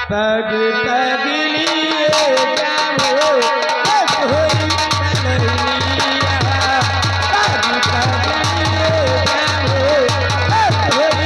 पग पग लिए जाओ होई कन्हैया पग पग लिए जाओ होई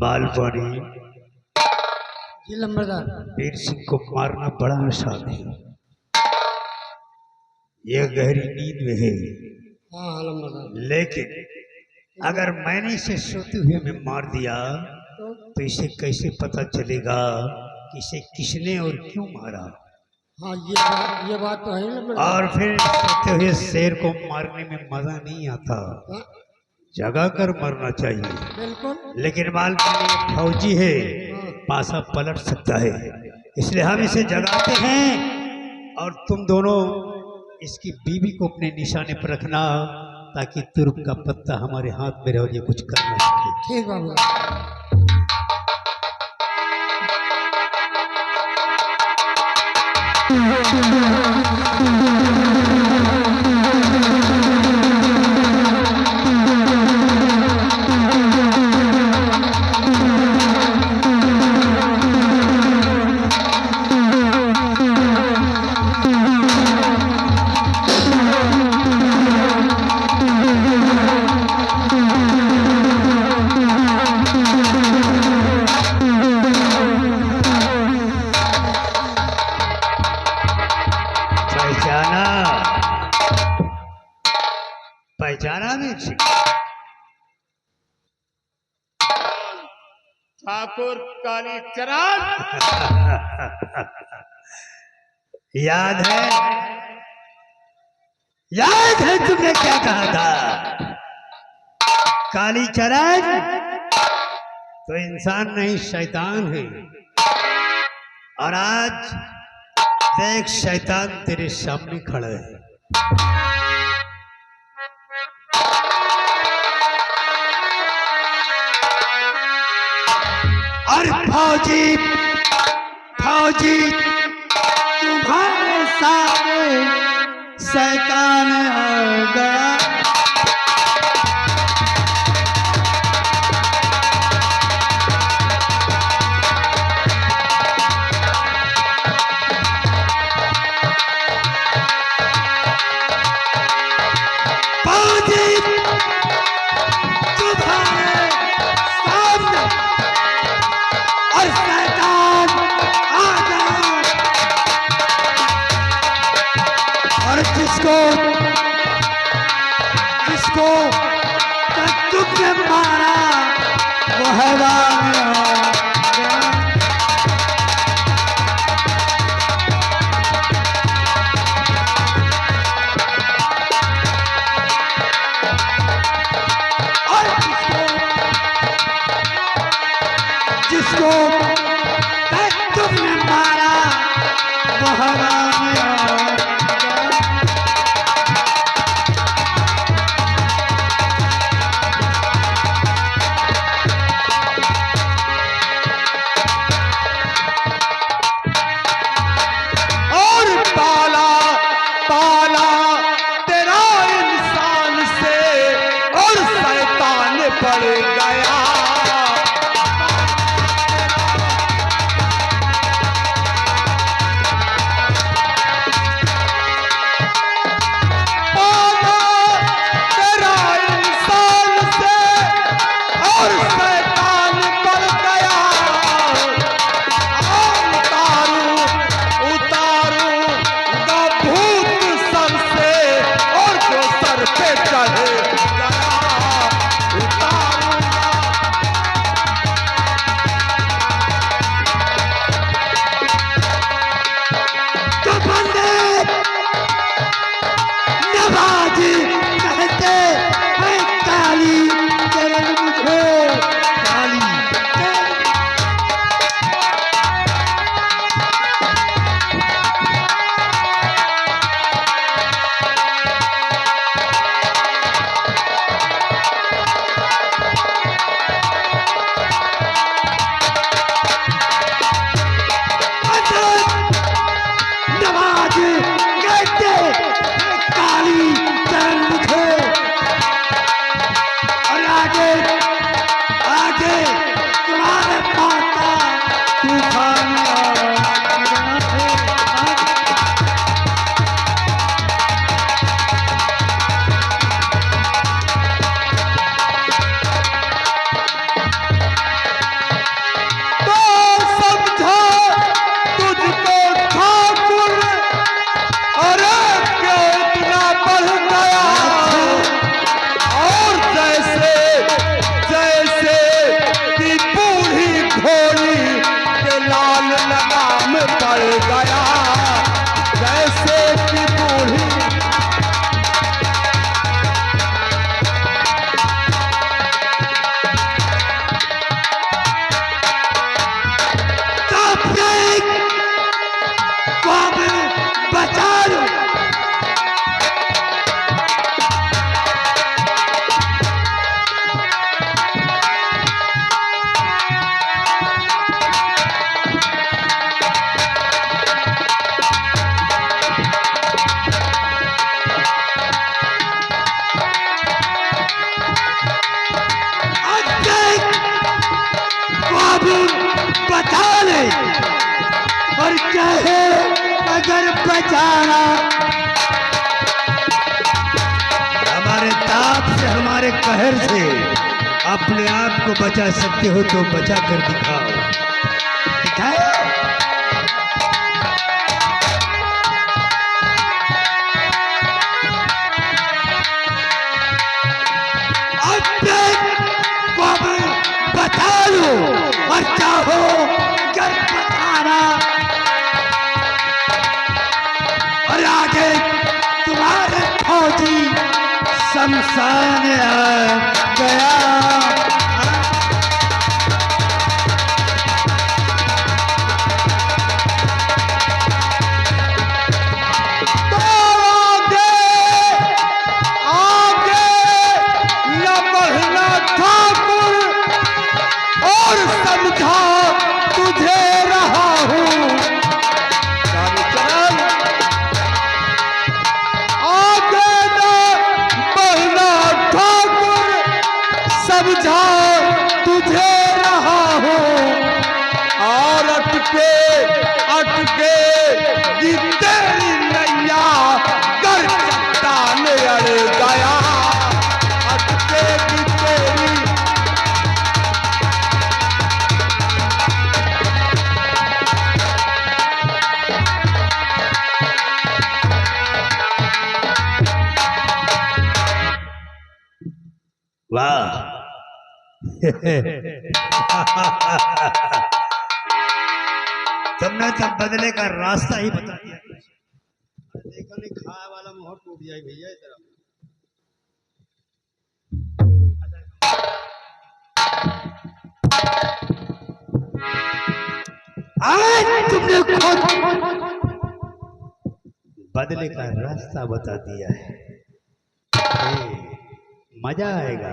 बालवानी जी लंबरदार। वीर सिंह को मारना बड़ा आसान है। यह गहरी नींद में है। हाँ लंबरदार। लेकिन अगर मैंने इसे सोते हुए में मार दिया तो इसे कैसे पता चलेगा कि इसे किसने और क्यों मारा। हाँ ये बात तो है लंबरदार। और फिर सोते हुए शेर को मारने में मजा नहीं आता, जगा कर मरना चाहिए। बिल्कुल। लेकिन बालवानी फौजी है, पासा पलट सकता है, इसलिए हम इसे जगाते हैं और तुम दोनों इसकी बीवी को अपने निशाने पर रखना ताकि तुर्क का पत्ता हमारे हाथ में रहे और ये कुछ करना चाहिए। ठीक बाबू। पहचाना वीर सिंह? ठाकुर कालीचरण। याद है तुमने क्या कहा था? कालीचरण तो इंसान नहीं शैतान है, और आज देख शैतान तेरे सामने खड़ा है। और फौजी तुम्हारे सामने शैतान आ गया। जिसको तुमने मारा वो हैवान और जिसको तुमने मारा वो हैवान जरूर बचा ले, और चाहे अगर बचाना हमारे ताप से, हमारे कहर से अपने आप को बचा सकते हो तो बचा कर दिखाओ। दिखाए? बता लो, और चाहो कर बचाना, और आगे तुम्हारे फौजी शमशान आ गया। वाह तुमने तो बदले का रास्ता ही बता दिया। देखो नहीं खाए वाला मुंह टूट जाए भैया इधर। आज तुमने खुद बदले का रास्ता बता दिया है। मजा आएगा।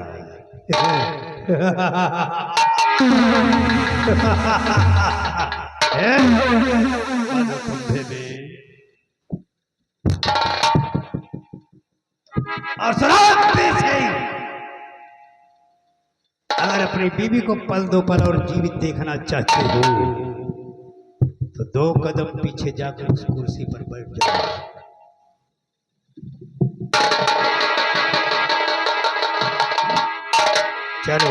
और अगर अपनी बीवी को पल दो पल और जीवित देखना चाहते हो तो 2 कदम पीछे जाकर उस कुर्सी पर बैठ जाओ। चलो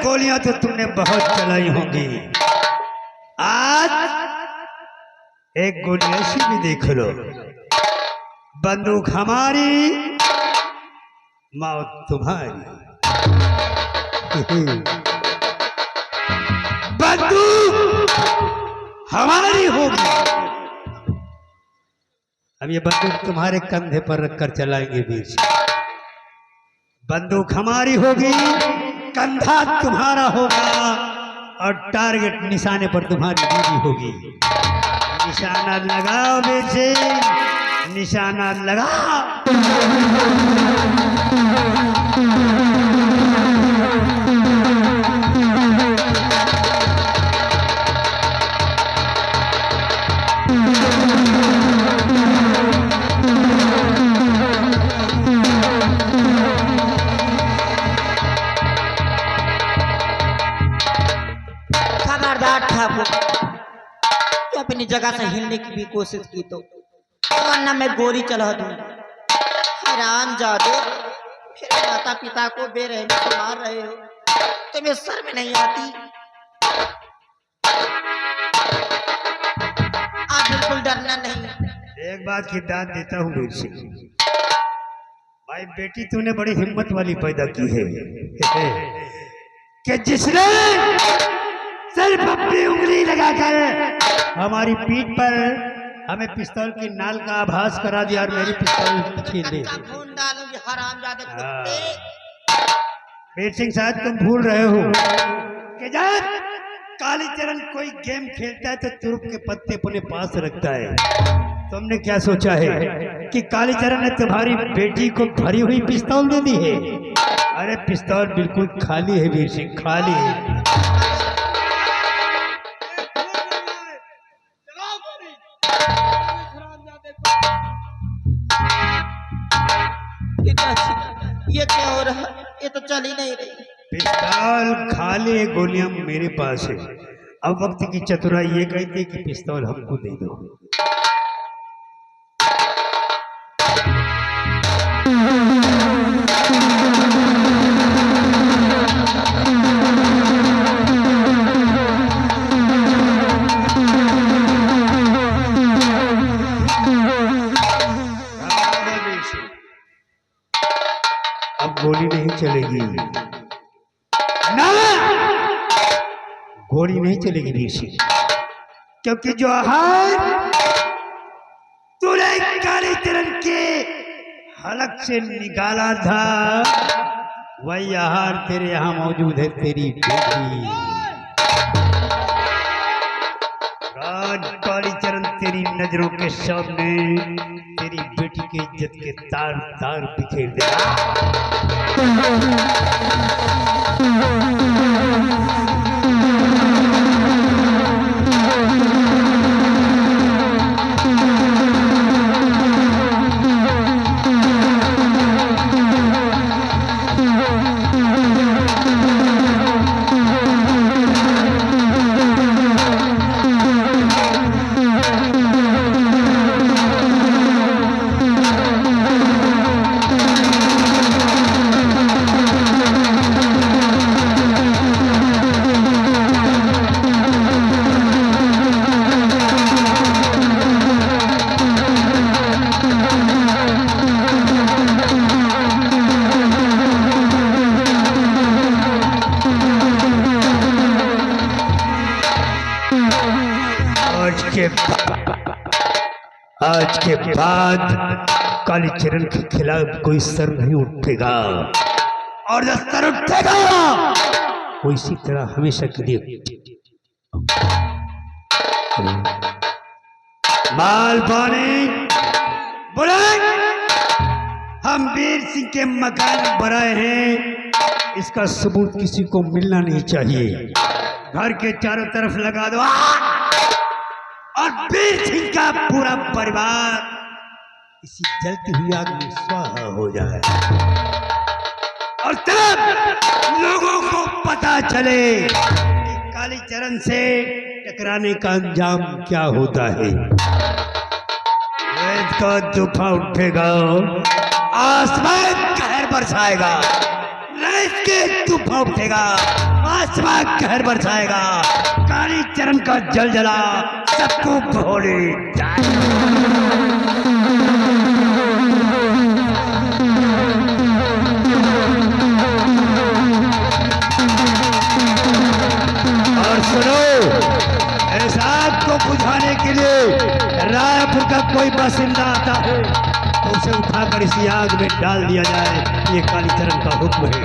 गोलियां तो तुमने बहुत चलाई होंगी, आज एक गोली ऐसी भी देख लो। बंदूक हमारी मौत तुम्हारी। बंदूक हमारी होगी। अब ये बंदूक तुम्हारे कंधे पर रखकर चलाएंगे वीर सिंह। बंदूक हमारी होगी, कंधा तुम्हारा होगा और टारगेट निशाने पर तुम्हारी बीवी होगी। निशाना लगाओ वीर सिंह, निशाना लगाओ। खबरदार ठाकुर, तो अपनी जगह से हिलने की भी कोशिश की तो वरना मैं गोली चला दूंगा। हैरान जादू, फिर माता पिता को बेरहमी से मार रहे हो, तुम्हें शर्म नहीं आती? आप बिल्कुल डरना नहीं। एक बात की दाद देता हूँ वीर सिंह, भाई बेटी तूने बड़ी हिम्मत वाली पैदा की है कि जिसने सिर्फ अपनी उंगली लगाकर हमारी पीठ पर हमें पिस्तौल की नाल का आभास करा दिया और मेरी पिस्तौल छीन ली। खून डालूंगी हरामजादे कुत्ते। वीर सिंह शायद तुम भूल रहे हो कि जब कालीचरण कोई गेम खेलता है तो तुरुप के पत्ते अपने पास रखता है। तुमने क्या सोचा है कि कालीचरण ने तुम्हारी बेटी को भरी हुई पिस्तौल दे दी है? अरे पिस्तौल बिल्कुल खाली है वीर सिंह, खाली है। ये क्या हो रहा है? ये तो चल ही नहीं रही। पिस्तौल खाली है, गोलियां मेरे पास है। अब वक्त की चतुराई ये कहती है कि पिस्तौल हमको दे दो। अब गोली नहीं चलेगी ना, गोली नहीं चलेगी वीर सिंह, क्योंकि जो आहार तूने कालीचरण के हलक से निकाला था वही आहार तेरे यहाँ मौजूद है। तेरी बेटी राज कालीचरण तेरी नजरों के सामने तेरी बेटी की इज्जत के तार तार बिखेर देगा। आज के बाद कालीचरण के खिलाफ कोई सर नहीं उठेगा और जब सर उठेगा वो इसी तरह हमेशा के लिए माल पानी बुलाए। हम वीर सिंह के मकान बनाए हैं, इसका सबूत किसी को मिलना नहीं चाहिए। घर के चारों तरफ लगा दो और वीर सिंह का पूरा परिवार इसी जलती हुई आग में स्वाहा हो जाए और तब लोगों को पता चले कि कालीचरण से टकराने का अंजाम क्या होता है। रेत का तूफान उठेगा, आसमान कहर बरसाएगा। रेत के तूफान उठेगा, आसमान कहर बरसाएगा। कालीचरण का जलजला सबको भोले जाए। उसे उठाकर इसी आग में डाल दिया जाए, ये कालीचरण का हुक्म है।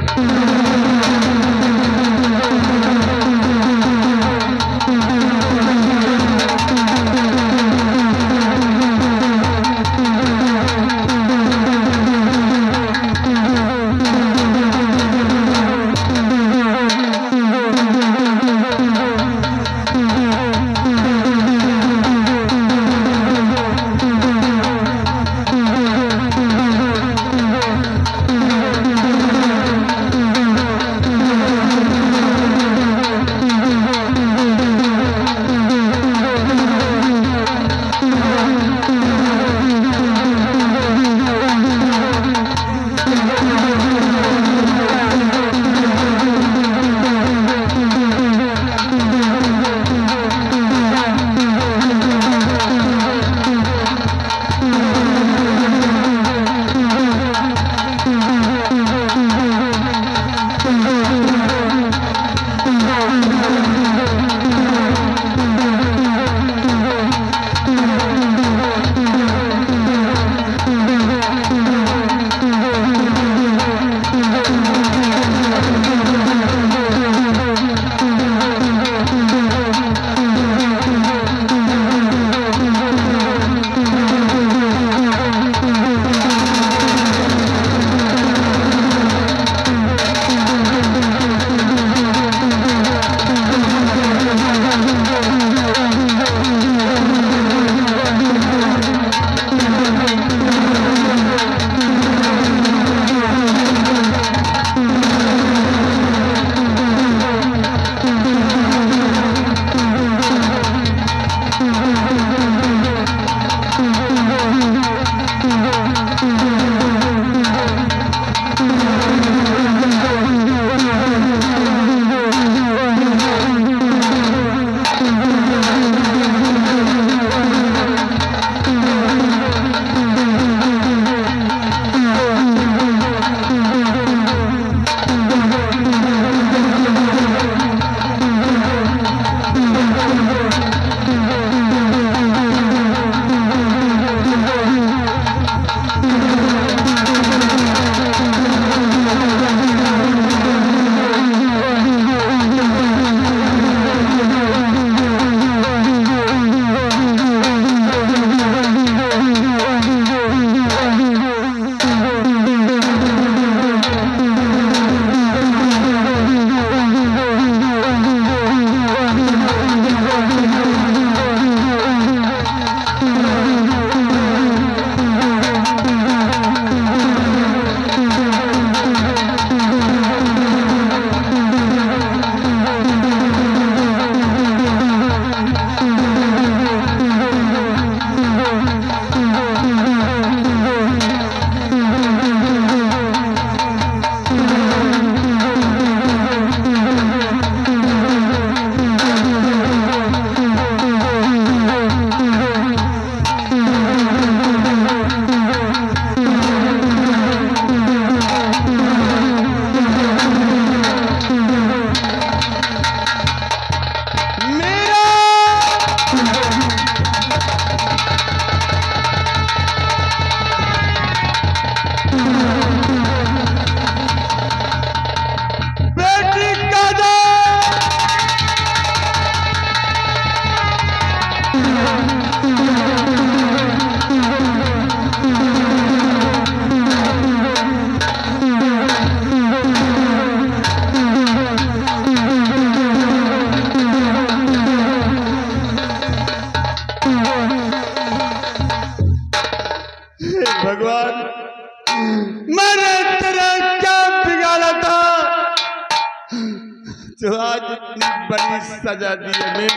मैंने तेरा क्या बिगाड़ा था जो आज इतनी बड़ी सजा दी हमें।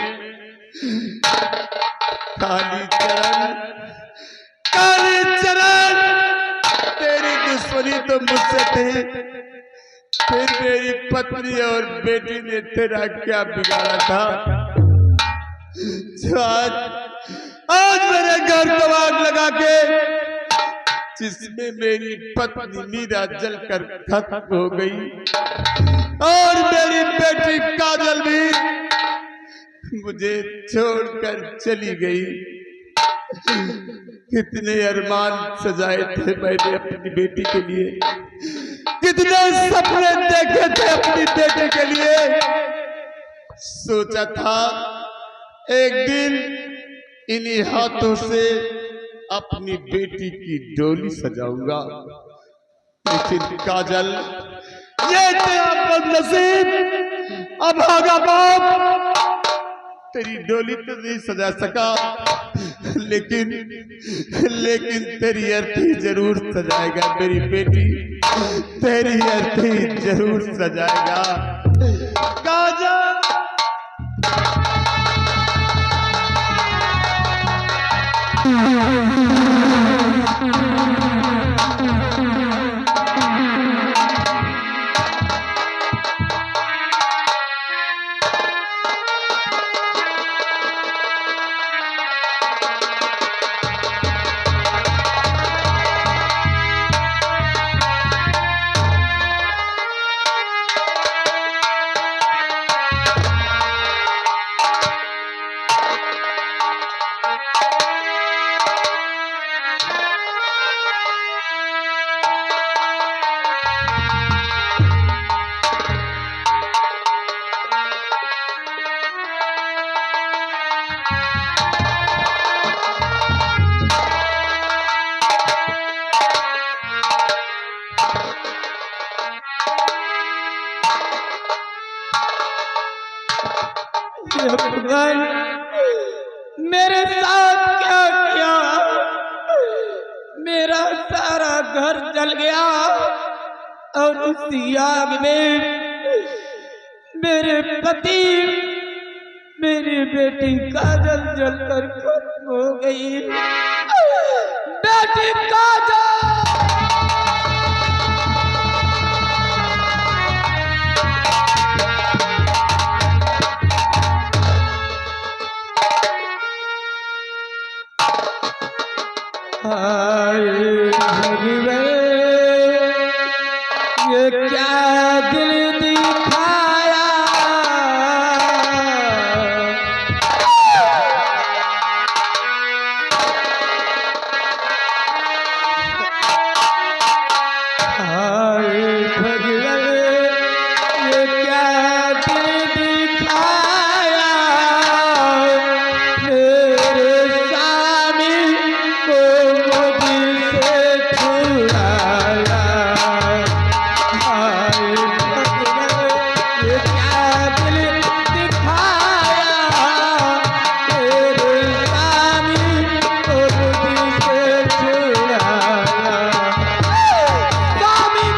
कालीचरण, तेरी दुश्मनी तो मुझसे थी, फिर मेरी पत्नी और बेटी ने तेरा क्या बिगाड़ा था जो आज मेरे घर को आग लगा के जिसमें मेरी पत्नी मीरा जलकर खत्म हो गई और मेरी बेटी काजल भी मुझे छोड़कर चली गई। कितने अरमान सजाए थे मैंने अपनी बेटी के लिए, कितने सपने देखे थे अपनी बेटी के लिए। सोचा था एक दिन इन्हीं हाथों से अपनी बेटी की डोली सजाऊंगा, लेकिन काजल ये तेरा बदनसीब अभागा बाप तेरी डोली तो नहीं सजा सका, लेकिन तेरी अर्थी जरूर सजाएगा मेरी बेटी, तेरी अर्थी जरूर सजाएगा काजल। भगवान मेरे साथ क्या किया, मेरा सारा घर जल गया और उसी आग में मेरे पति मेरी बेटी काजल जलकर खत्म हो गई। बेटी काजल ये क्या दिल दिखाया, हाय भगवान ये क्या दिल दिखाया, मेरे स्वामी को मुझसे छुड़ाया। हाय भगवान ये क्या दिल दिखाया, मेरे स्वामी को मुझसे छुड़ाया। स्वामी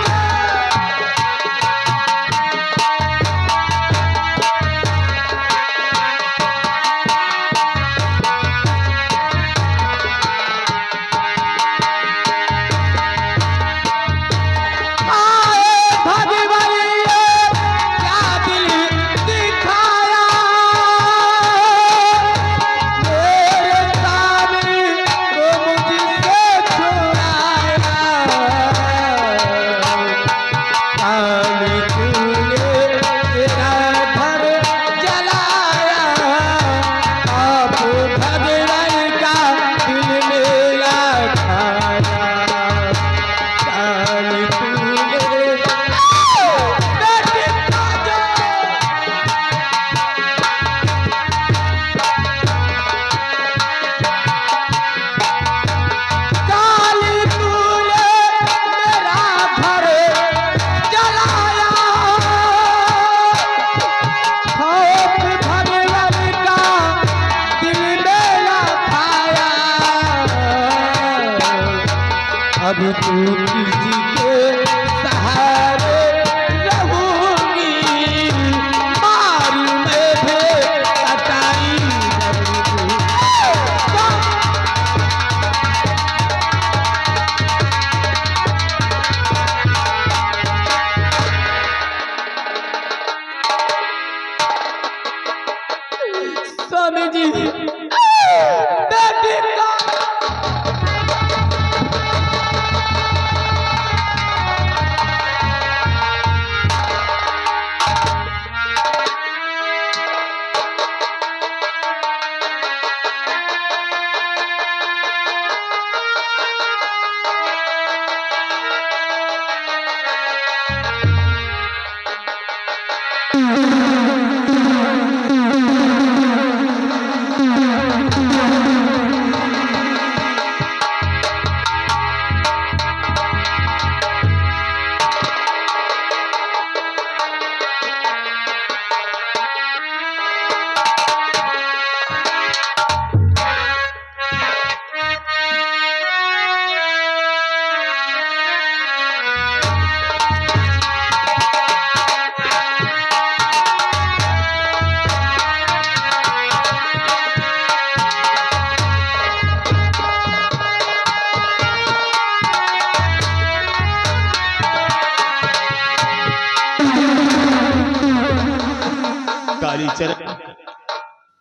कालीचरण,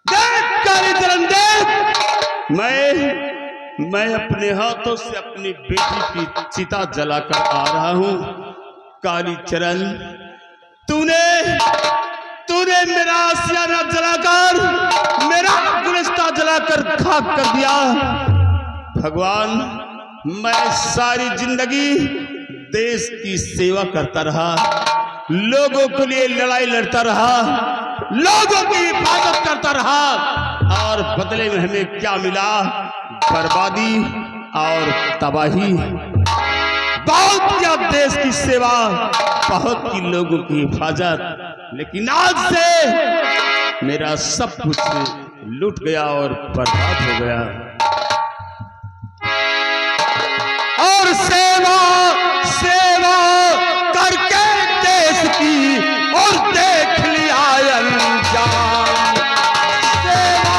देख कालीचरण देख, मैं अपने हाथों से अपनी बेटी की चिता जलाकर आ रहा हूं। कालीचरण, तूने मेरा आशियाना जलाकर, मेरा गुलिस्तां जलाकर खाक कर दिया। भगवान, मैं सारी जिंदगी देश की सेवा करता रहा, लोगों के लिए लड़ाई लड़ता रहा, लोगों की हिफाजत करता रहा, और बदले में हमें क्या मिला? बर्बादी और तबाही। बहुत किया देश की सेवा, बहुत की लोगों की हिफाजत, लेकिन आज से मेरा सब कुछ लूट गया और बर्बाद हो गया। और सेवा करके देश की और देख लिया अंजाम। सेवा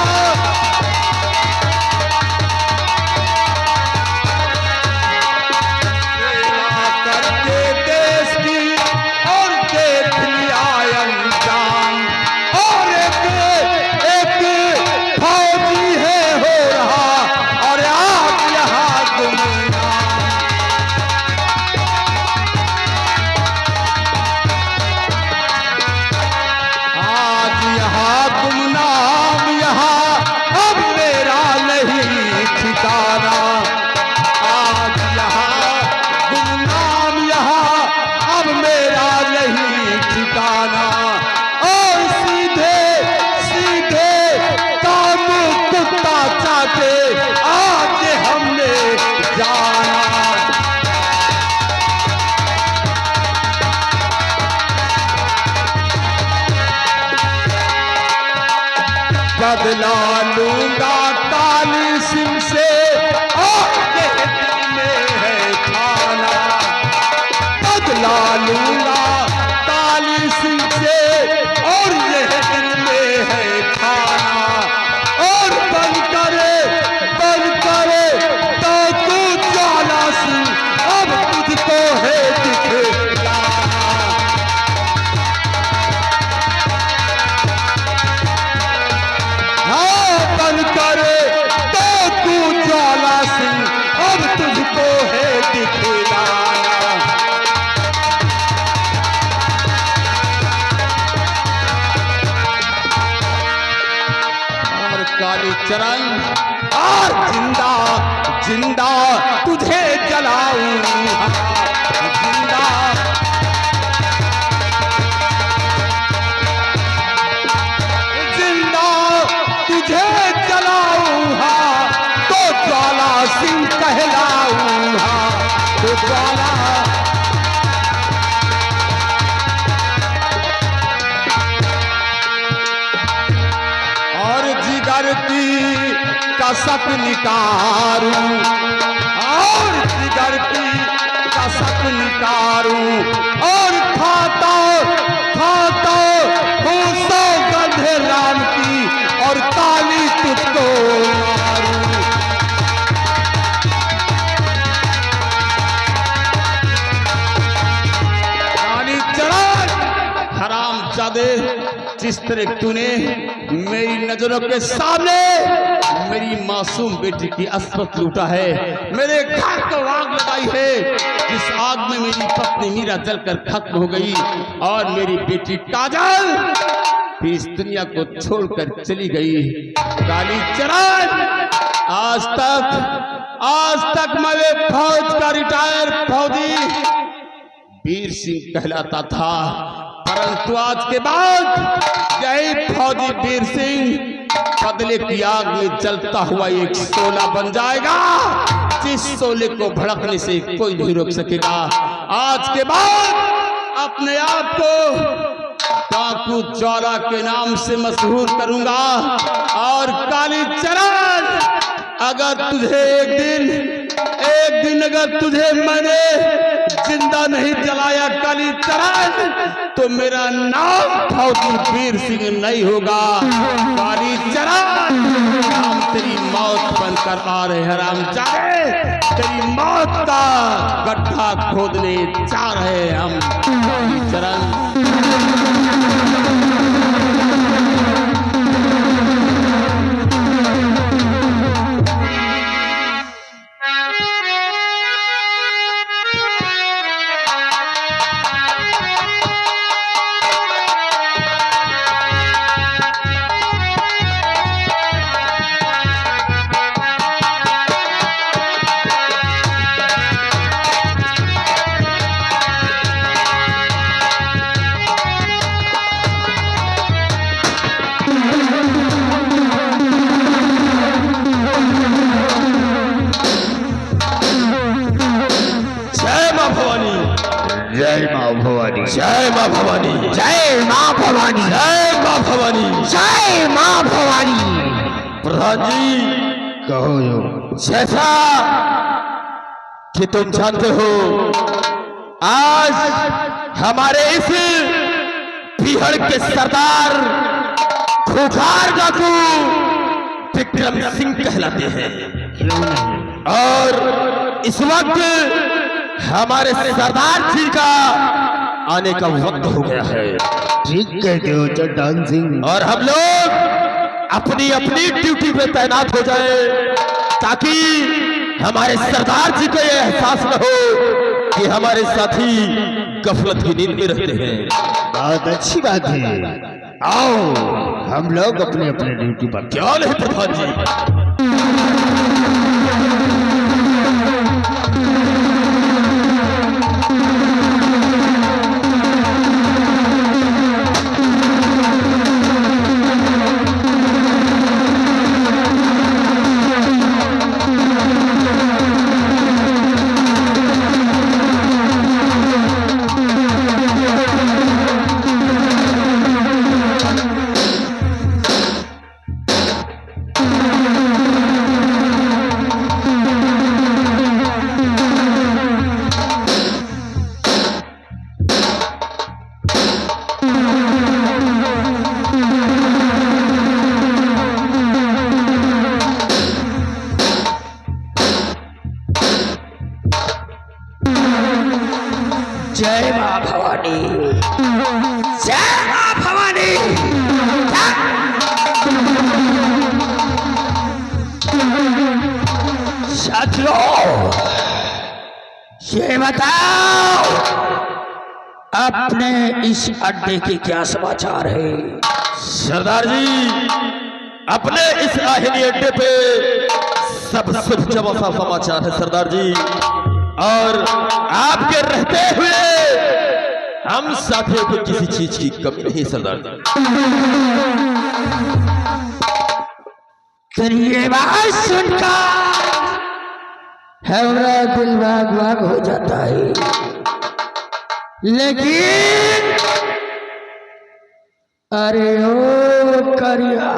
करके देश की और देख लिया अंजाम। और एक फौजी है हो रहा, और आज यहाँ गुमनाम। आज यहाँ गुमनाम, यहाँ अब मेरा नहीं ठिकाना। आज यहाँ गुमनाम, यहाँ अब मेरा नहीं ठिकाना। और सीधे काम कुत्ता चाटे आज हमने जाना। बदला लूंगा काली सिंह से, और दिल में है खाना। बदला लूंगा काली सिंह से, और यह दिल में है खाना। और बन करे तो तू ज्वाला सिंह, अब तुझको है दिखलाना। हाँ, बन करे तो तू ज्वाला सिंह, अब तुझको है दिखलाना। और कालीचरण, और जिंदा तुझे जलाऊंगा। जिंदा तुझे जलाऊंगा, तो ज्वाला सिंह कहलाऊंगा। तो ज्वाला और जिगर की कसक निकारूं, और जिगर की कसक निकारूं, और खाता हूँ सौगंध राम की, और काली तुझको मारूं। कालीचरण, हरामजादे, जिस तरह तूने मेरी नजरों के सामने मेरी मासूम बेटी की अस्मत लूटा है, मेरे घर को आग लगाई है, जिस आग में मेरी पत्नी मीरा जलकर खत्म हो गई, और मेरी बेटी काजल भी इस दुनिया को छोड़कर चली गई। कालीचरण, आज तक मैं फौज का रिटायर फौजी वीर सिंह कहलाता था, परंतु आज के बाद यही फौजी वीर सिंह बदले की आग में जलता हुआ एक शोला बन जाएगा, जिस शोले को भड़कने से कोई नहीं रोक सकेगा। आज के बाद अपने आप को डाकू ज्वाला के नाम से मशहूर करूंगा। और कालीचरण, अगर तुझे एक दिन अगर तुझे मैंने जिंदा नहीं जलाया कालीचरण, तो मेरा नाम फौजी वीर सिंह नहीं होगा। कालीचरण, हम तेरी मौत बनकर आ रहे हैं हरामजादे, तेरी मौत का गड्ढा खोदने जा रहे हैं हम। कालीचरण जय माँ भवानी, जय माँ भवानी, जय माँ भवानी, जय माँ भवानी, जय माँ भवानी। प्रधान जी कहो जो, जैसा कि तुम जानते हो आज हमारे इस बिहार के सरदार खूंखार डाकू विक्रम सिंह कहलाते हैं। और इस वक्त हमारे सरदार जी का आने का वक्त हो गया है। ठीक कहते हो चट्टान सिंह। और हम लोग अपनी अपनी ड्यूटी पे तैनात हो जाए ताकि हमारे सरदार जी को यह एहसास न हो कि हमारे साथी गफलत की नींद में रहते हैं। बहुत अच्छी बात है, आओ हम लोग अपने अपने ड्यूटी पर। क्या नहीं प्रधान जी। जय माँ भवानी, जय माँ भवानी। साथियों ये बताओ अपने इस अड्डे के क्या समाचार है? सरदार जी अपने इस आहिनी अड्डे पे सब सुख जमा समाचार है सरदार जी। और आपके रहते हुए हम साथियों को किसी चीज की कमी नहीं सरदार जी। ये बात सुनकर हमारा दिल भाग भाग हो जाता है, लेकिन अरे ओ करिया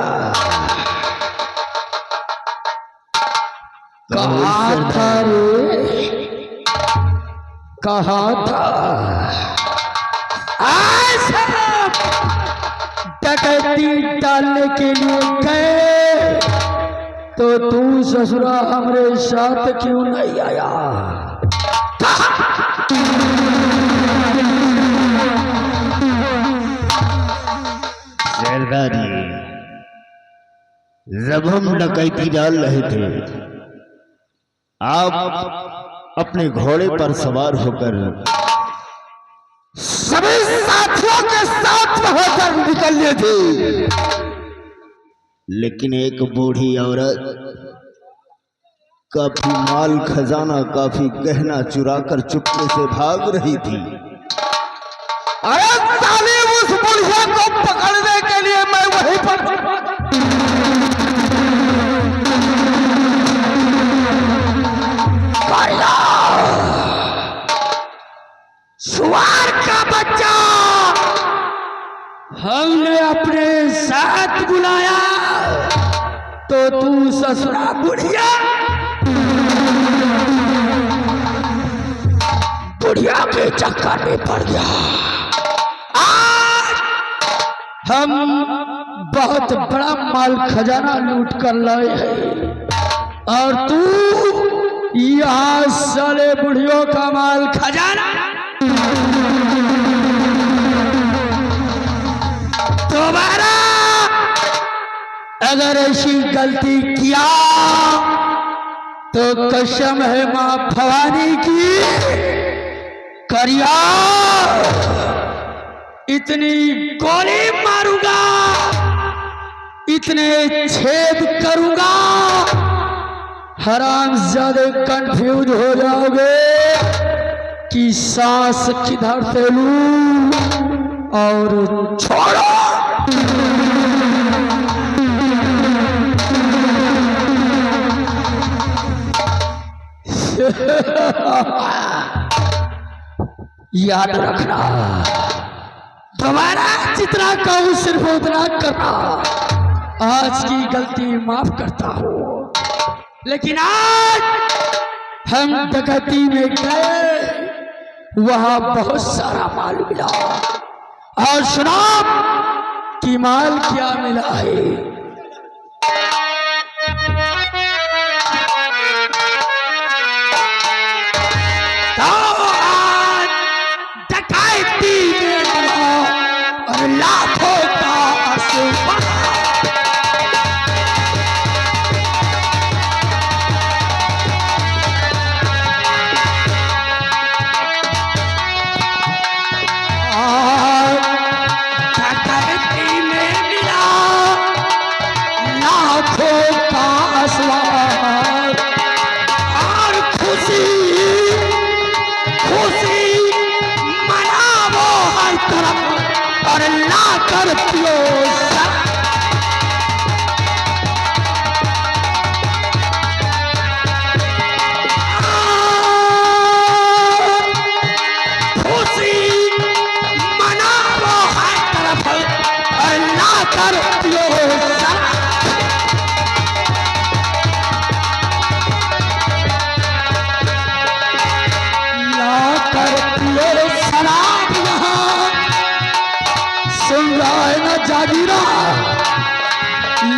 कहा था रे, कहा था आज डकैती डालने के लिए गए तो तू ससुरा हमरे साथ क्यों नहीं आया? सरदारी जब हम डकैती डाल रहे थे आप अपने घोड़े पर सवार होकर सभी साथियों के साथ वहां तक निकले थे, लेकिन एक बूढ़ी औरत काफी माल खजाना काफी गहना चुराकर चुपके से भाग रही थी। अरे साले उस बुढ़िया को पकड़ने के लिए मैं वहीं पर सुवार का बच्चा हमने अपने साथ बुलाया तो तू ससुरा बुढ़िया बुढ़िया के चक्कर में पड़ गया। आज हम बहुत बड़ा माल खजाना लूट कर लाए हैं और तू यहाँ साले बुढ़ियों का माल खजाना दोबारा अगर ऐसी गलती किया तो कसम है मां भवानी की, करिया इतनी गोली मारूंगा, इतने छेद करूंगा, हरामजादे कंफ्यूज हो जाओगे कि सांस किधर से लूं और छोड़ो। याद रखना, दोबारा जितना कहूँ सिर्फ उतना करना। आज की गलती माफ करता हूँ, लेकिन आज हम डकैती में गए, वहां बहुत सारा माल मिला। और सुना कि माल क्या मिला है। डकैती में मिला और लाखों का आशीर्वाद।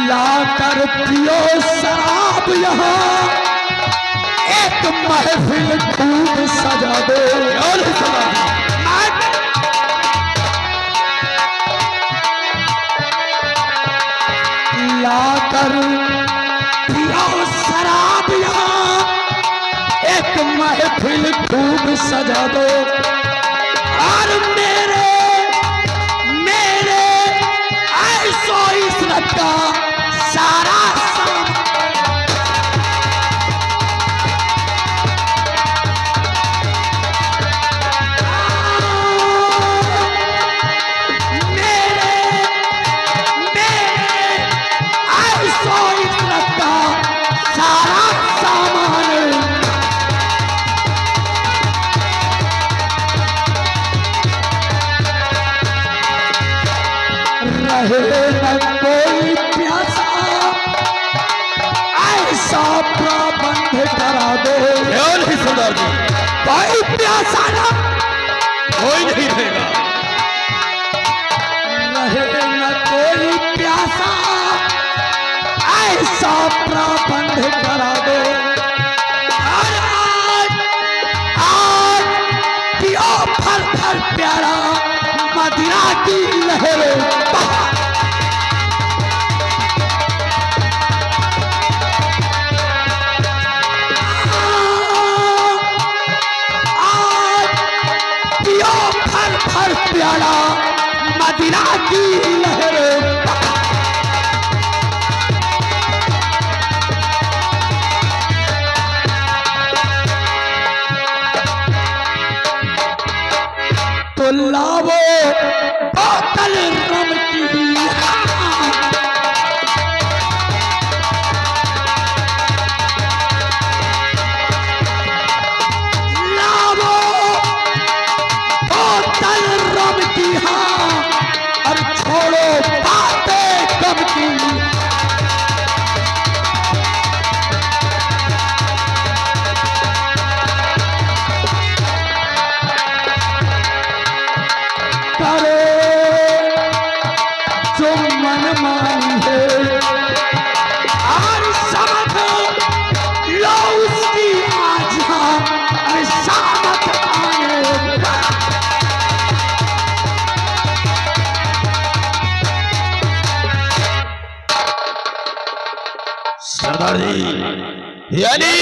लाकर पियो शराब यहाँ, एक महफिल खूब सजा दो। लाकर पियो शराब यहाँ, एक महफिल खूब सजा दो। और मेरे ऐसो इज़्ज़त का सारा न कोई प्यासा, ऐसा प्रबंध करा दो। नहीं सरदार जी, कोई प्यासा ना, कोई नहीं रहेगा। रहे न कोई प्यासा, ऐसा प्रबंध करा दो। आज पियो फर फर प्यारा मदिरा की लहरें। प्याला मदीना की लहरें। तो लावो बोतल रम की, लावो बोतल रम की, हाँ, और छोड़ो बातें कब की। करो जो मनमानी है और समझ लो उसकी आज और सामत आने। सरदार जी, यानी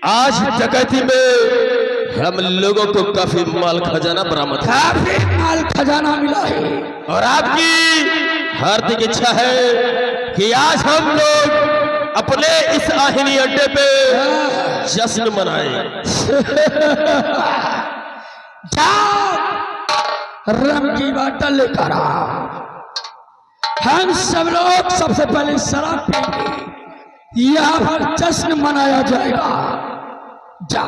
आज डकैती में हम लोगों को काफी माल खजाना बरामद है। काफी माल खजाना मिला है और आपकी हार्दिक इच्छा है कि आज हम लोग अपने इस आहिनी अड्डे पे जश्न मनाएं। जाओ रम की बाटल लेकर आओ, हम सब लोग सबसे पहले शराब पीएंगे, यहाँ पर जश्न मनाया जाएगा। जा।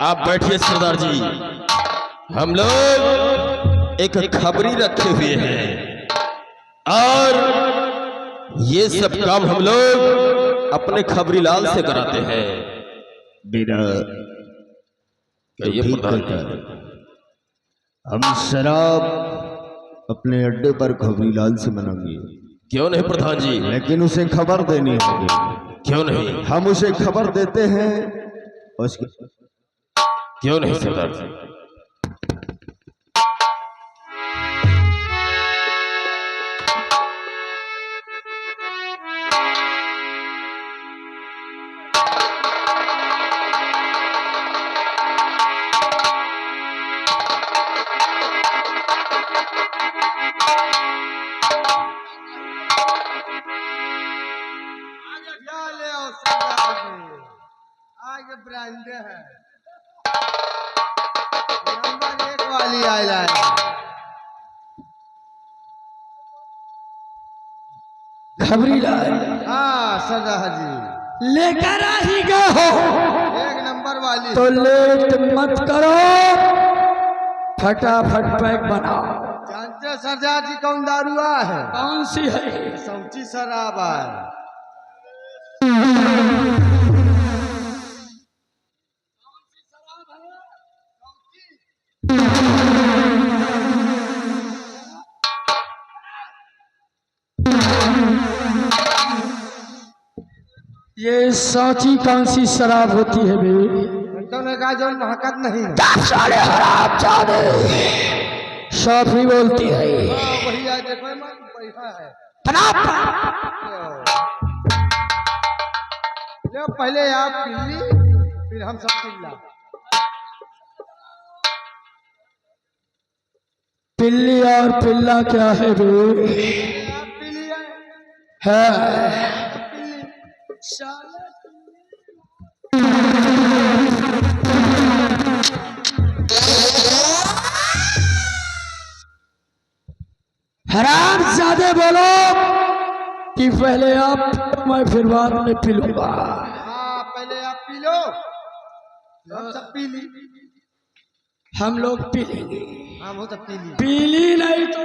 आप बैठिए सरदार जी, हम लोग एक खबरी रखे हुए हैं और ये सब काम हम लोग अपने खबरी लाल से कराते हैं। मेरा कहिए प्रधान जी। हम शराब अपने अड्डे पर खबरीलाल से मंगाएंगे, क्यों नहीं प्रधान जी? लेकिन उसे खबर देनी होगी। क्यों नहीं? हम उसे खबर देते हैं उसके क्यों नहीं सरदार जी? आगे ब्रांड है नंबर 1 वाली आइला है। खबरीलाल हाँ सरदार जी, लेकर आ ही गए हो 1 नंबर वाली। तो लेट मत करो, फटाफट पैक बनाओ। जानते हो सरदार जी कौन दारुआ है? कौन सी है? सौची शराब है। ये सांची कौन सी शराब होती है बे? घंटों ने कहा जो महकत नहीं है। साले हराम जादे सब ही बोलती है। वही आज देखो पैसा है। लो पहले आप पिल्ली फिर हम सब पिल्ला। पिल्ली और पिल्ला क्या है बे? आप पिल्ली है पिल्ली। हराम ज्यादा बोलो कि पहले आप, मैं फिर बाद में पी लूंगा। हाँ पहले आप पी लो हम सब पी ली। हम लोग पी लेंगे। हम हो सब पी ली। पीली नहीं तो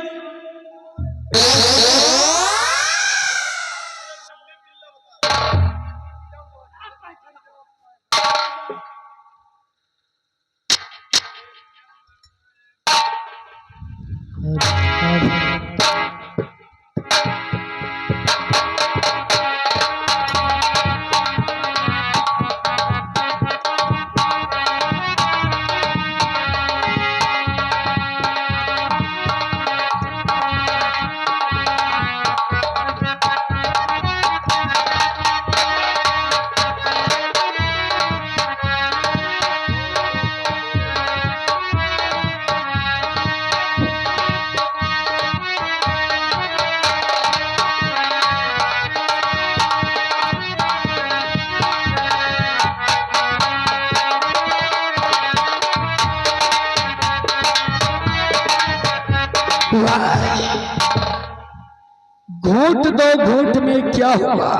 घूट दो घूट में क्या होगा?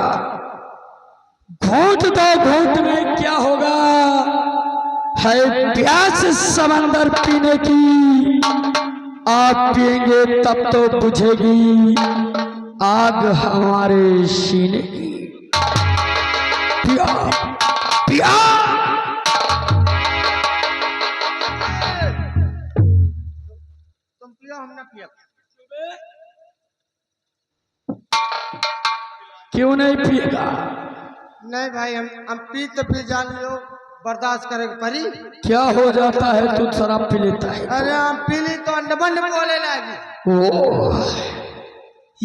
घूट दो घूट में क्या होगा? है प्यास समंदर पीने की, आप पिएंगे तब तो बुझेगी आग हमारे सीने की। पिया पिया तुम पियो हम ना पिया। क्यों नहीं पिएगा? नहीं भाई हम पी तो पी जान लो बर्दाश्त करे परी। क्या हो जाता है तू शराब पी लेता है? अरे हम पी ली तो अंडबंड बोले लगी। ओ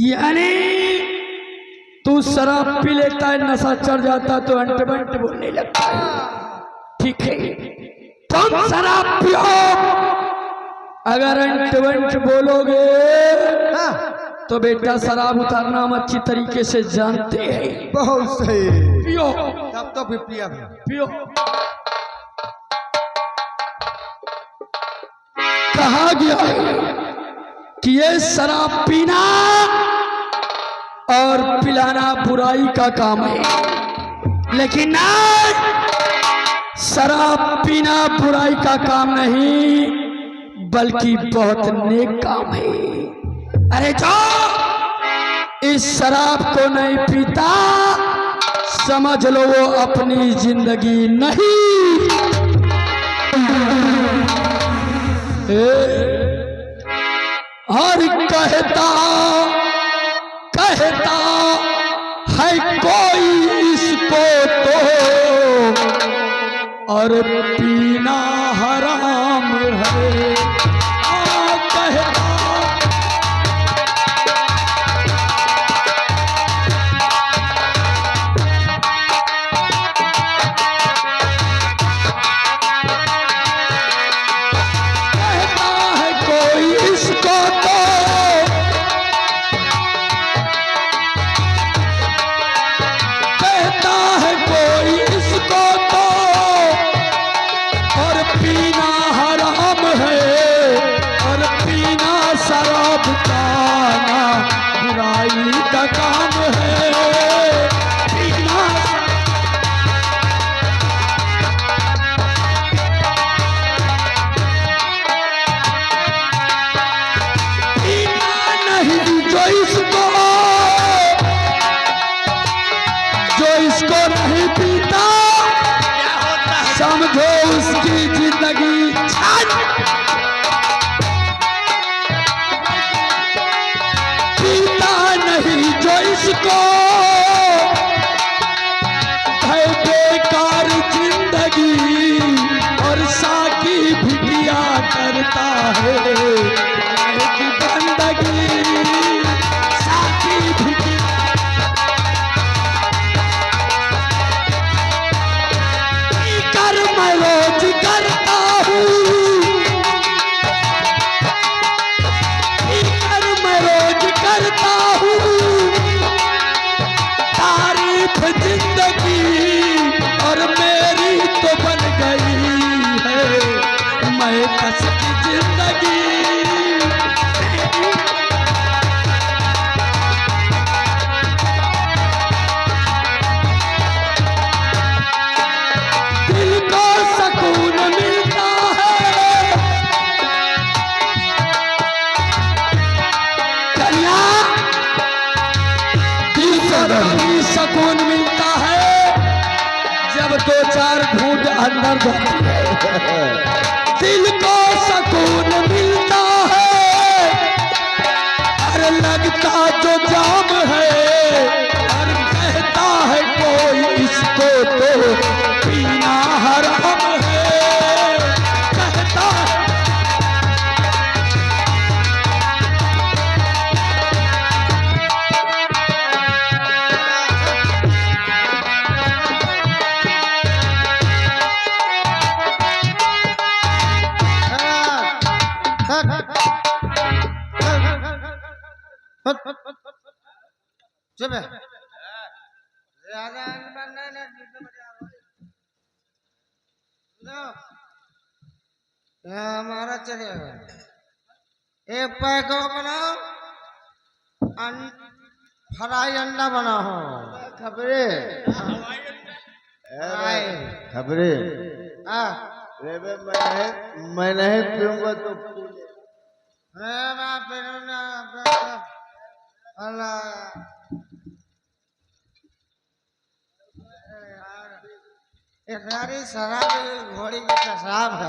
यानी तू शराब पी लेता है, नशा चढ़ जाता तो अंटबंट बोलने लगता है। ठीक है तुम शराब पियो, अगर अंटबंट बोलोगे तो बेटा शराब उतारना हम अच्छी तरीके से जानते हैं। बहुत सही। पियो तब तो फिर पिया पियो। कहा गया है कि ये शराब पीना और पिलाना बुराई का काम है, लेकिन नहीं, शराब पीना बुराई का काम नहीं बल्कि बहुत नेक काम है। अरे जाओ इस शराब को नहीं पीता समझ लो वो अपनी जिंदगी नहीं। और कहता कहता है कोई इसको तो और पीना हराम है। कहता समझो उसकी जिंदगी पीता नहीं जो इसको है बेकार जिंदगी और साकी भी किया करता है कि बंदगी साकी भी रोज करता हूँ मैं रोज करता हूँ तारीफ जिंदगी और मेरी तो बन गई है मैं कस की जिंदगी। सुकून मिलता है जब दो चार घूंट अंदर जाती है। दिल को सुकून मिलता है और लगता जो जाम है और कहता है कोई इसको तो पीना हराम है। कहता है चुप है हमारा चलेगा। एक पैक बनाओ फ्राई अंडा बनाओ खबरे खबरे मैं नहीं पीऊंगा तो सारी शराब घोड़ी की पेशाब है।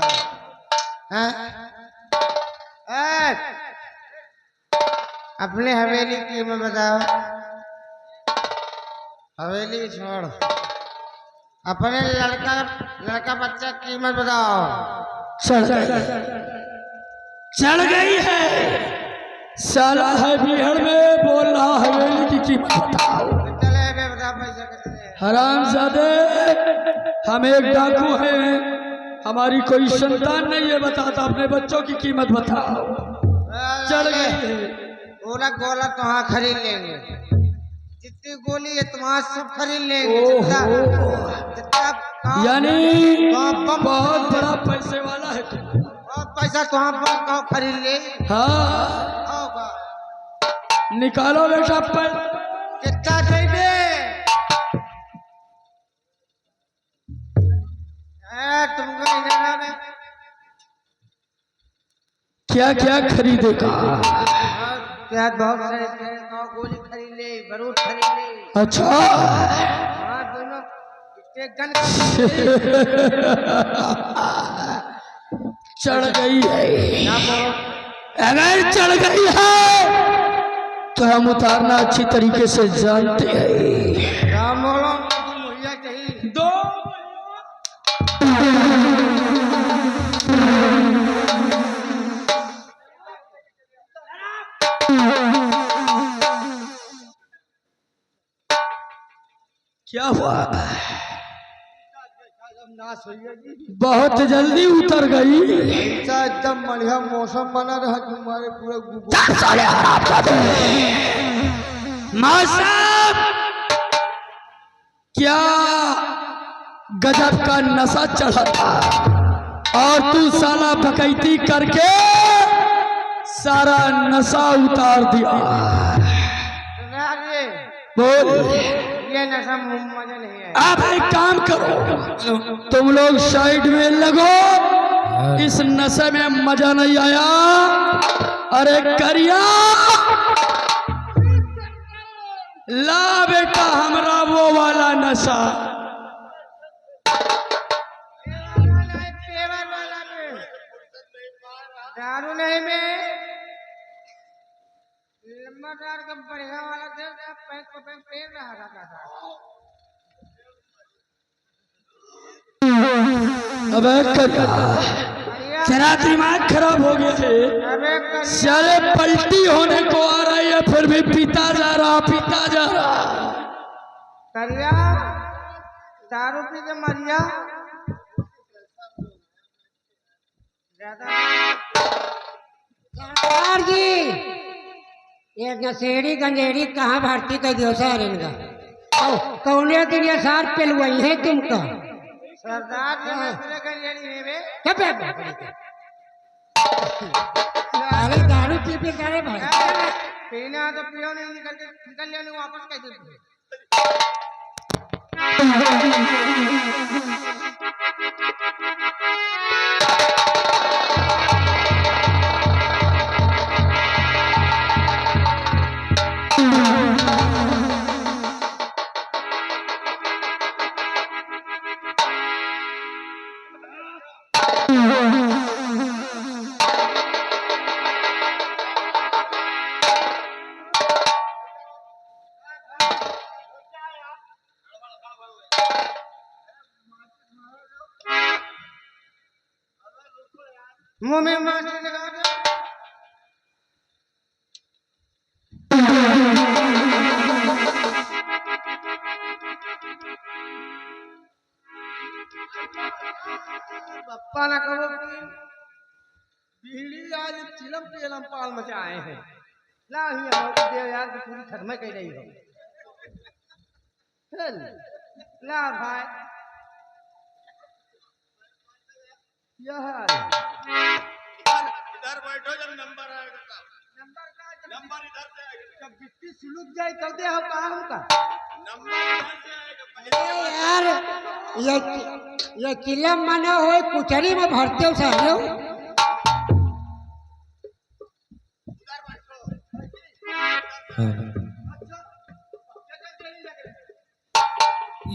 अपनी हवेली की कीमत बताओ। हवेली छोड़ अपने लड़का बच्चा की कीमत बताओ। चढ़ गई है साला है बिहड़ में बोल रहा हवेली की कीमत बताओ। चले बता पैसा कितने। हरामजादे हम एक डाकू हैं हमारी कोई संतान नहीं है बताता अपने बच्चों की कीमत बताओ। चढ़ गई है गोला गोला तुहाँ खरीद लेंगे जितनी गोली है तुम्हारा सब खरीद लेंगे। यानी बहुत बड़ा पैसे वाला है तू। बहुत पैसा तुहाँ बम खरीद ले। हाँ निकालो बेटा कितना चाहिए क्या क्या खरीदेगा? क्या बहुत सारे गोली खरीद ले, बारूद खरीद ले। अच्छा हाँ दोनों एक गन चढ़ गई है। ना बोलो। अगर चढ़ गई है तो हम उतारना अच्छी तरीके से जानते हैं। राम बोलो मुहैया चाहिए। दो क्या हुआ? नाश होइए जी। बहुत जल्दी उतर गई। ऐसा एकदम बढ़िया मौसम बना रहा तुम्हारे पूरे मौसम क्या गजब का नशा चढ़ा था और तू साला बकैती करके सारा नशा उतार दिया। अरे बोल ये नशा मजा नहीं है। अब एक काम करो, तुम लोग साइड में लगो। इस नशे में मजा नहीं आया। अरे करिया ला बेटा हमरा वो वाला नशा। पेवर वाला में दारू नहीं में लंबादार का बढ़िया वाला दे दे, पैक को पैक पेड़ रहा था। अबे करिया तेरा दिमाग खराब हो गया है। अबे साले पलटी होने को आ रही है फिर भी पीता जा रहा करिया दारू पी के मरिया सरदार जी ये नशेड़ी गंजेड़ी कहाँ भर्ती कर दियो सर इनका? कौने दिन ये सार पिलवाई है तुमका? सरदार जी दूसरे गंजेड़ी है बे। अरे दारू पी पी करे भाई। पीना तो पियो नहीं, निकल जाने वापस कैसे दे? मुंह में मास्क लगा दो। पप्पा ना कहो कि बीड़ी आज चिलम पेलम पाल मचाए हैं। ला ही हम दे यार की पूरी खत्म कर रही हो। चल ला भाई यह इधर बैठो, जब नंबर आएगा नंबर इधर से आएगा। जब गिट्टी सुलग जाए तब दे हम कहा हमका नंबर इधर से आएगा। अरे यार ये चिलम मना हो कुचरी में भरते हो सालो।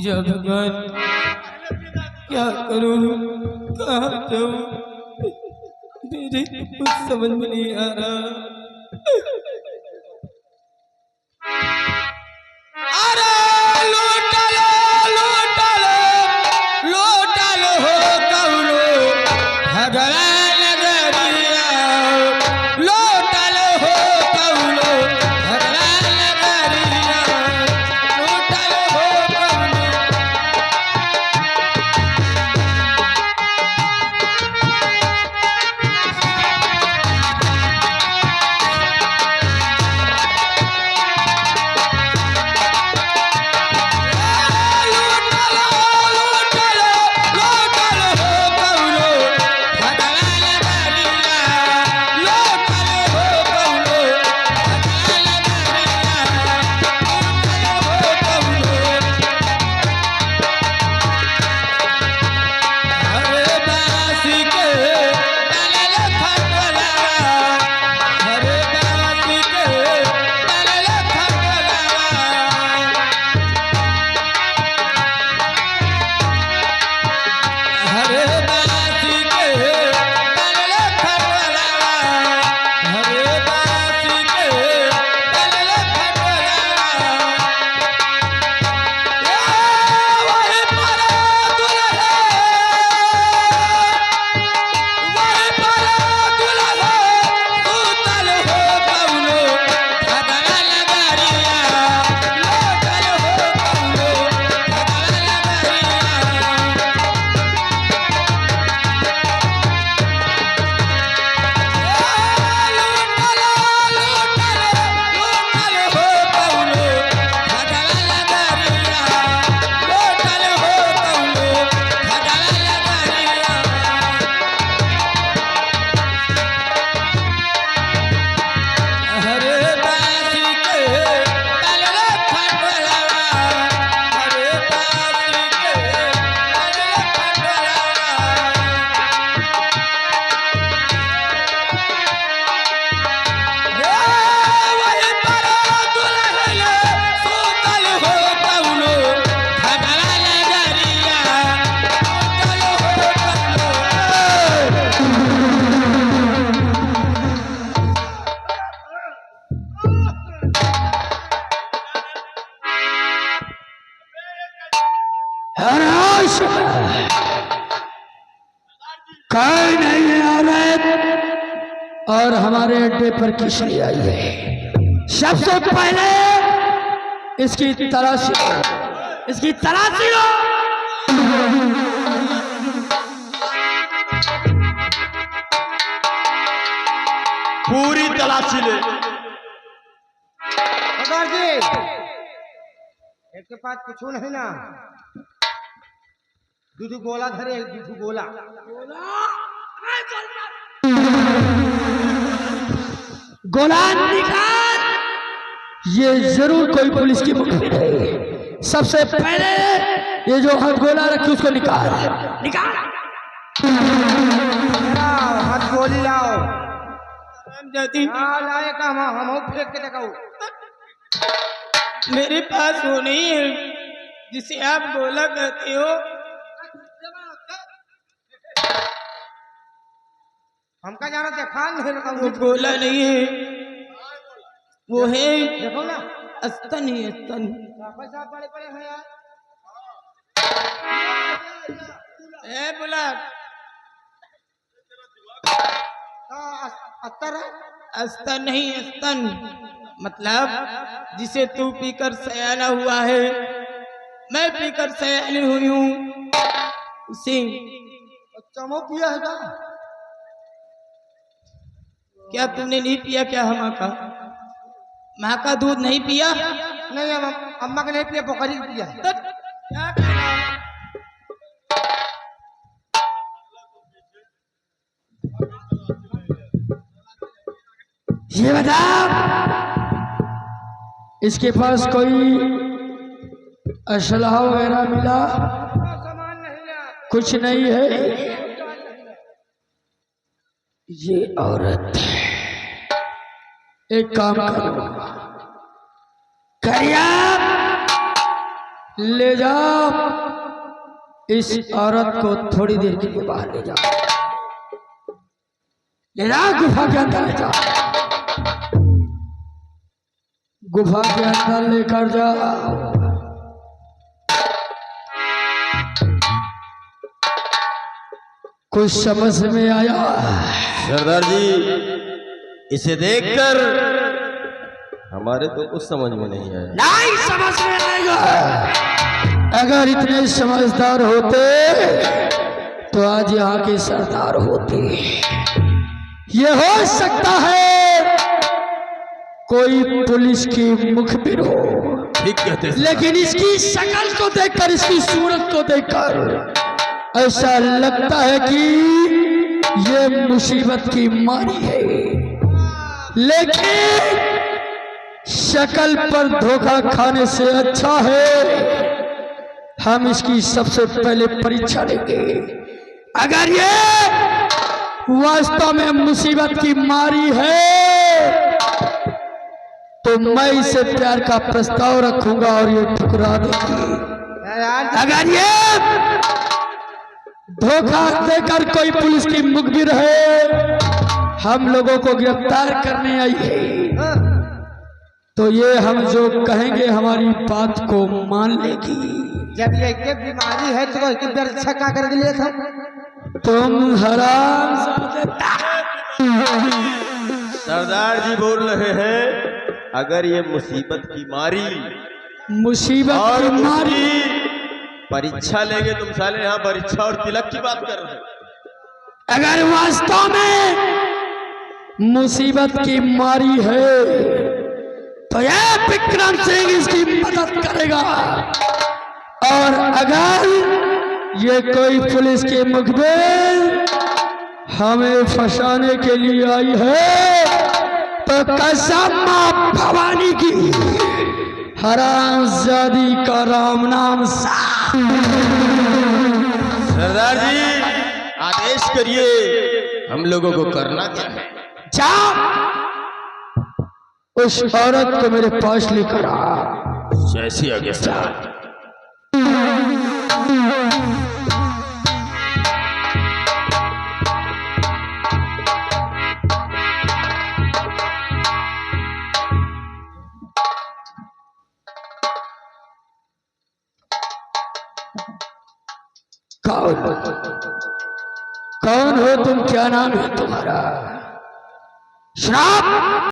या भगवान क्या करूं, कहाँ जाऊं, मेरे कुछ समझ में नहीं आ रहा। अरे लूटा लो लूटा लो लूटा लो हो कौनो भगवान गरिया, लूटा लो हो कौनो भगवान गरिया, लूटा लो हो कौनो। और हमारे अड्डे पर किसने आई है। सबसे पहले इसकी तलाशी लो, इसकी तलाशी लो। पूरी तलाशी ले। सरदार जी, एक के पास कुछ नहीं ना, दूध गोला धरे, दूध गोला। गोला निकाल। ये जरूर कोई पुलिस की मुखबिर है। सबसे पहले ये जो हाथ गोला रखी उसको निकाल, निकाल। लाओ, हाथ गोली लाओ। जाती हाँ लाए का हम फेंक के दिखाओ। मेरे पास वो नहीं है जिसे आप गोला कहते हो। हमका जाना चाहिए, खान नहीं रखा वो गोला नहीं है, वो है देखो ना, अस्तन ही अस्तन। पैसा पड़े पड़े हैं यार। ए बुलाट, अत्तर है, अस्तन नहीं अस्तन, मतलब जिसे तू पीकर सयाना हुआ है, मैं पीकर सयानी हुई हूँ, उसे। चमो पिया है का? क्या तुमने नहीं पिया क्या हमा का? माँ का दूध नहीं पिया? नहीं अम्मा के नहीं पिया, पोखरी की पिया। क्या कह रहा है? ये बता, इसके पास कोई असलहा वगैरह मिला? सामान नहीं है, कुछ नहीं है। ये औरत है। एक काम करो, करिया ले जाओ इस औरत को, थोड़ी देर के लिए बाहर ले जाओ, ले जाओ गुफा के अंदर ले जाओ, गुफा के अंदर लेकर जाओ। कुछ समझ में आया? सरदार जी, इसे देखकर हमारे तो कुछ समझ में नहीं आया। नहीं समझ में आएगा। अगर इतने समझदार होते तो आज यहाँ के सरदार होते। ये हो सकता है कोई पुलिस की मुखबिर हो, ठीक कहते हैं। लेकिन इसकी शक्ल को देखकर, इसकी सूरत को देखकर ऐसा लगता है कि ये मुसीबत की मारी है। लेकिन शक्ल पर धोखा खाने से अच्छा है हम इसकी सबसे पहले परीक्षा लेंगे। अगर ये वास्तव में मुसीबत की मारी है तो मैं इसे प्यार का प्रस्ताव रखूंगा और ये ठुकरा देगी। अगर ये धोखा देकर कोई पुलिस की मुखबिर है, हम लोगों को गिरफ्तार करने आई है, तो ये हम जो कहेंगे हमारी बात को मान लेगी। जब ये एक बीमारी है तो इसकी परीक्षा क्या कर लिए था? तुम हराम। सरदार जी बोल रहे हैं, अगर ये मुसीबत की मारी मुसीबत और की मारी, परीक्षा लेंगे, तुम साले यहाँ परीक्षा और तिलक की बात कर रहे हैं। अगर वास्तव में मुसीबत की मारी है तो यह विक्रम सिंह इसकी मदद करेगा, और अगर ये कोई पुलिस के मुखबिर हमें फंसाने के लिए आई है तो कसम मां भवानी की, हरामजादी का राम नाम सरदार जी आदेश करिए, हम लोगों को करना क्या है? जा उस औरत को मेरे पास लेकर आ। जैसी आगे सरदार। कौन? कौन हो तुम? क्या नाम है तुम्हारा? श्राप